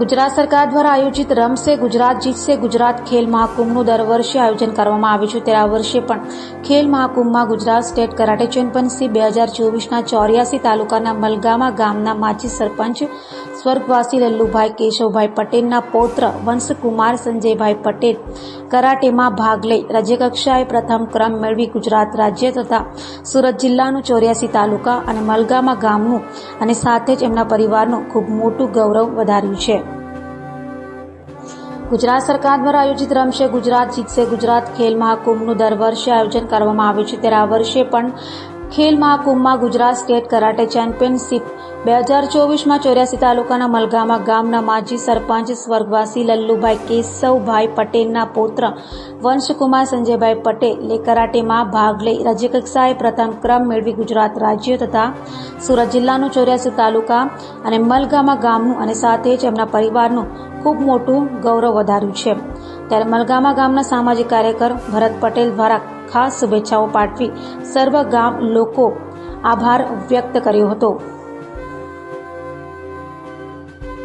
ગુજરાત સરકાર દ્વારા આયોજિત રમશે ગુજરાત જીતશે ગુજરાત ખેલ મહાકુંભનું દર વર્ષે આયોજન કરવામાં આવે છે ત્યારે આ વર્ષે પણ ખેલ મહાકુંભમાં ગુજરાત સ્ટેટ કરાટે ચેમ્પિયનશિપ 2024ના 84 તાલુકાના મલગામા ગામના માજી સરપંચ સ્વર્ગવાસી લલ્લુભાઈ કેશવભાઈ પટેલના પૌત્ર વંશકુમાર સંજયભાઈ પટેલ કરાટેમાં ભાગ લઈ રાજ્યકક્ષાએ પ્રથમ ક્રમ મેળવી ગુજરાત રાજ્ય તથા સુરત જિલ્લાનું 84 તાલુકા અને મલગામા ગામનું અને સાથે જ એમના પરિવારનું ખૂબ મોટું ગૌરવ વધાર્યું છે। ગુજરાત સરકાર દ્વારા આયોજિત રમશે ગુજરાત જીતશે ગુજરાત ખેલ મહાકુંભનું દર વર્ષે આયોજન કરવામાં આવે છે ત્યારે આ વર્ષે પણ ખેલ મહાકુંભમાં ગુજરાત સ્ટેટ કરાટે ચેમ્પિયનશિપ 2024માં 84 તાલુકાના મલગામા ગામના માજી સરપંચ સ્વર્ગવાસી લલ્લુભાઈ કેશવભાઈ પટેલના પૌત્ર વંશકુમાર સંજયભાઈ પટેલે કરાટેમાં ભાગ લઈ રાજ્યકક્ષાએ પ્રથમ ક્રમ મેળવી ગુજરાત રાજ્ય તથા સુરત જિલ્લાનું 84 તાલુકા અને મલગામા ગામનું અને સાથે જ એમના પરિવારનું ખૂબ મોટું ગૌરવ વધાર્યું છે ત્યારે મલગામા ગામના સામાજિક કાર્યકર ભરત પટેલ દ્વારા ખાસ શુભેચ્છાઓ પાઠવી સર્વ ગામ લોકો આભાર વ્યક્ત કર્યો હતો।